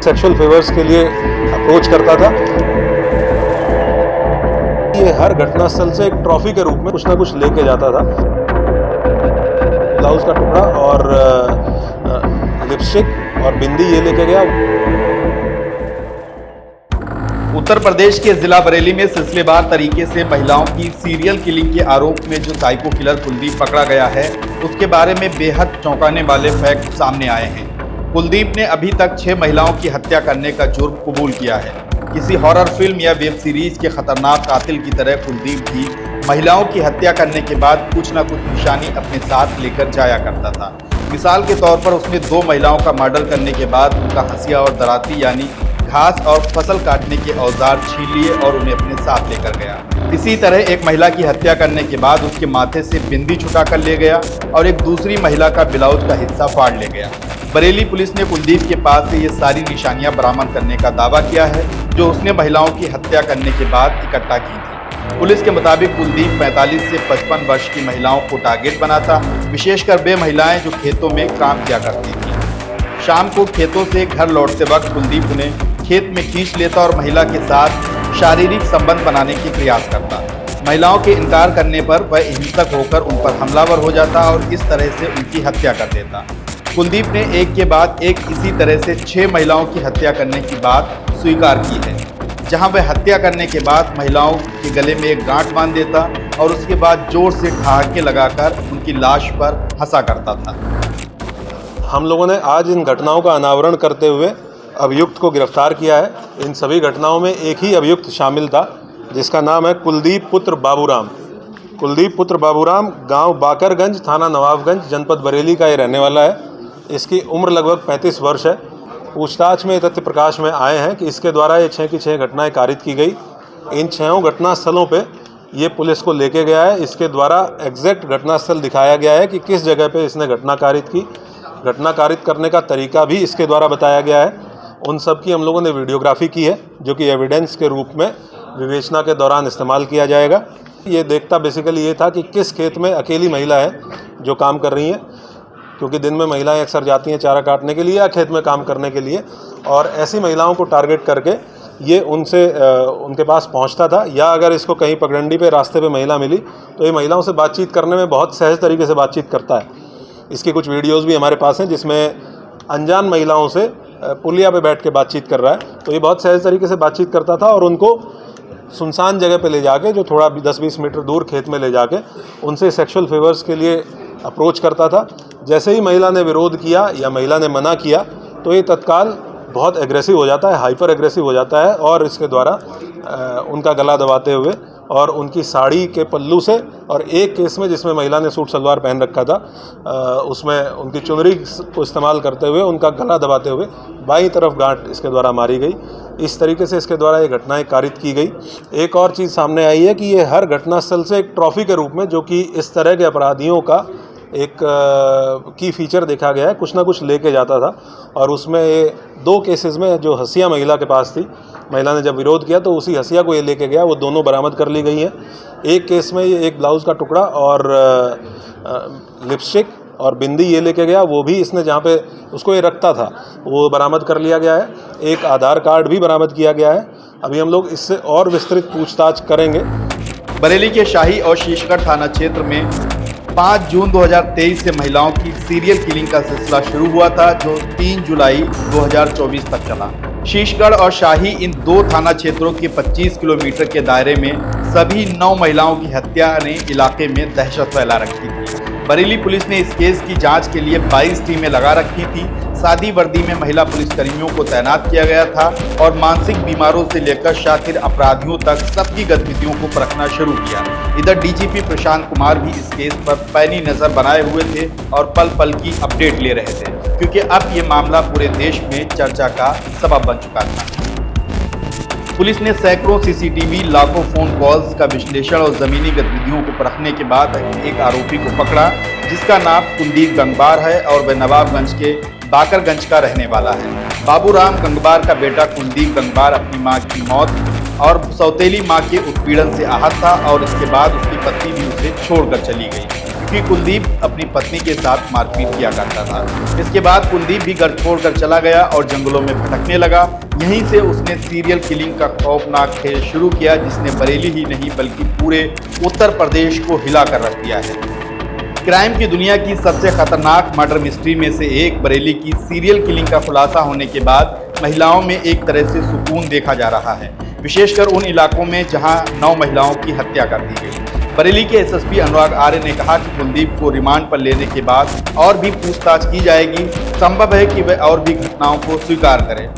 Sexual favours के लिए approach करता था। ये हर घटनास्थल से एक ट्रॉफी के रूप में कुछ ना कुछ लेके जाता था। ब्लाउज का टुकड़ा और लिपस्टिक और बिंदी ये लेके गया। उत्तर प्रदेश के जिला बरेली में सिलसिलेवार तरीके से महिलाओं की सीरियल किलिंग के आरोप में जो साइको किलर कुलदीप पकड़ा गया है, उसके बारे में बेहद चौंकाने वाले फैक्ट सामने आए हैं। कुलदीप ने अभी तक 6 महिलाओं की हत्या करने का जुर्म कबूल किया है। किसी हॉरर फिल्म या वेब सीरीज के खतरनाक कातिल की तरह कुलदीप भी महिलाओं की हत्या करने के बाद कुछ न कुछ निशानी अपने साथ लेकर जाया करता था। मिसाल के तौर पर उसने 2 महिलाओं का मर्डर करने के बाद उनका हंसिया और दराती यानी घास और फसल काटने के औजार छीन लिए और उन्हें अपने साथ लेकर गया। इसी तरह एक महिला की हत्या करने के बाद उसके माथे से बिंदी छुटा कर ले गया और एक दूसरी महिला का ब्लाउज का हिस्सा फाड़ ले गया। बरेली पुलिस ने कुलदीप के पास से ये सारी निशानियां बरामद करने का दावा किया है, जो उसने महिलाओं की हत्या करने के बाद इकट्ठा की थी। पुलिस के मुताबिक कुलदीप 45 से 55 वर्ष की महिलाओं को टारगेट बनाता, विशेषकर वे महिलाएं जो खेतों में काम किया करती थी। शाम को खेतों से घर लौटते वक्त कुलदीप उन्हें खेत में खींच लेता और महिला के साथ शारीरिक संबंध बनाने की प्रयास करता। महिलाओं के इनकार करने पर वह हिंसक होकर उन पर हमलावर हो जाता और इस तरह से उनकी हत्या कर देता। कुलदीप ने एक के बाद एक इसी तरह से 6 महिलाओं की हत्या करने की बात स्वीकार की है, जहां वह हत्या करने के बाद महिलाओं के गले में एक गांठ बांध देता और उसके बाद जोर से ठहाके लगाकर उनकी लाश पर हंसा करता था। हम लोगों ने आज इन घटनाओं का अनावरण करते हुए अभियुक्त को गिरफ्तार किया है। इन सभी घटनाओं में एक ही अभियुक्त शामिल था, जिसका नाम है कुलदीप पुत्र बाबूराम। कुलदीप पुत्र बाबूराम गांव बाकरगंज, थाना नवाबगंज, जनपद बरेली का ये रहने वाला है। इसकी उम्र लगभग 35 वर्ष है। पूछताछ में तथ्य प्रकाश में आए हैं कि इसके द्वारा ये 6 की 6 घटनाएं कारित की गई। इन 6 घटनास्थलों पे ये पुलिस को लेके गया है। इसके द्वारा एग्जैक्ट घटनास्थल दिखाया गया है कि किस जगह पे इसने घटना कारित की। घटना कारित करने का तरीका भी इसके द्वारा बताया गया है। उन सब की हम लोगों ने वीडियोग्राफी की है, जो कि एविडेंस के रूप में विवेचना के दौरान इस्तेमाल किया जाएगा। ये देखता बेसिकली ये था कि किस खेत में अकेली महिला है जो काम कर रही हैं, क्योंकि दिन में महिलाएं अक्सर जाती हैं चारा काटने के लिए या खेत में काम करने के लिए, और ऐसी महिलाओं को टारगेट करके ये उनके पास पहुंचता था। या अगर इसको कहीं पगडंडी पे रास्ते पे महिला मिली तो ये महिलाओं से बातचीत करने में बहुत सहज तरीके से बातचीत करता है। इसकी कुछ वीडियोज़ भी हमारे पास हैं जिसमें अनजान महिलाओं से पुलिया पे बैठ के बातचीत कर रहा है। तो ये बहुत सहज तरीके से बातचीत करता था और उनको सुनसान जगह पे ले जाके, जो थोड़ा 10-20 मीटर दूर खेत में ले जाके उनसे सेक्सुअल फेवर्स के लिए अप्रोच करता था। जैसे ही महिला ने विरोध किया या महिला ने मना किया तो ये तत्काल बहुत एग्रेसिव हो जाता है, हाइपर एग्रेसिव हो जाता है और इसके द्वारा उनका गला दबाते हुए और उनकी साड़ी के पल्लू से, और एक केस में जिसमें महिला ने सूट सलवार पहन रखा था, उसमें उनकी चुनरी को इस्तेमाल करते हुए उनका गला दबाते हुए बाईं तरफ गांठ इसके द्वारा मारी गई। इस तरीके से इसके द्वारा ये घटनाएं कारित की गई। एक और चीज़ सामने आई है कि ये हर घटनास्थल से एक ट्रॉफी के रूप में, जो कि इस तरह के अपराधियों का एक की फीचर देखा गया है, कुछ ना कुछ लेके जाता था। और उसमें ये 2 केसेस में जो हंसिया महिला के पास थी, महिला ने जब विरोध किया तो उसी हंसिया को ये लेके गया, वो दोनों बरामद कर ली गई हैं। एक केस में ये एक ब्लाउज़ का टुकड़ा और लिपस्टिक और बिंदी ये लेके गया, वो भी इसने जहाँ पे उसको ये रखता था वो बरामद कर लिया गया है। एक आधार कार्ड भी बरामद किया गया है। अभी हम लोग इससे और विस्तृत पूछताछ करेंगे। बरेली के शाही और शीशगढ़ थाना क्षेत्र में 5 जून 2023 से महिलाओं की सीरियल किलिंग का सिलसिला शुरू हुआ था, जो 3 जुलाई 2024 तक चला। शीशगढ़ और शाही इन 2 थाना क्षेत्रों के 25 किलोमीटर के दायरे में सभी 9 महिलाओं की हत्या ने इलाके में दहशत फैला रखी थी। बरेली पुलिस ने इस केस की जांच के लिए 22 टीमें लगा रखी थी। सादी वर्दी में महिला पुलिसकर्मियों को तैनात किया गया था और मानसिक बीमारों से लेकर शातिर अपराधियों तक सबकी गतिविधियों को परखना शुरू किया। इधर डीजीपी प्रशांत कुमार भी इस केस पर पैनी नजर बनाए हुए थे और पल पल की अपडेट ले रहे थे, क्योंकि अब ये मामला पूरे देश में चर्चा का सबब बन चुका था। पुलिस ने सैकड़ों सीसीटीवी, लाखों फोन कॉल्स का विश्लेषण और जमीनी गतिविधियों को परखने के बाद एक आरोपी को पकड़ा, जिसका नाम कुलदीप गंगवार है और वह नवाबगंज के बाकरगंज का रहने वाला है। बाबूराम गंगवार का बेटा कुलदीप गंगवार अपनी मां की मौत और सौतेली मां के उत्पीड़न से आहत था और इसके बाद उसकी पत्नी भी उसे छोड़कर चली गई। जबकि कुलदीप अपनी पत्नी के साथ मारपीट किया करता था। इसके बाद कुलदीप भी घर छोड़कर चला गया और जंगलों में भटकने लगा। यहीं से उसने सीरियल किलिंग का खौफनाक खेल शुरू किया, जिसने बरेली ही नहीं बल्कि पूरे उत्तर प्रदेश को हिला कर रख दिया है। क्राइम की दुनिया की सबसे खतरनाक मर्डर मिस्ट्री में से एक बरेली की सीरियल किलिंग का खुलासा होने के बाद महिलाओं में एक तरह से सुकून देखा जा रहा है, विशेषकर उन इलाकों में जहां 9 महिलाओं की हत्या कर दी गई। बरेली के एसएसपी अनुराग आर्य ने कहा कि कुलदीप को रिमांड पर लेने के बाद और भी पूछताछ की जाएगी। संभव है कि वह और भी घटनाओं को स्वीकार करे।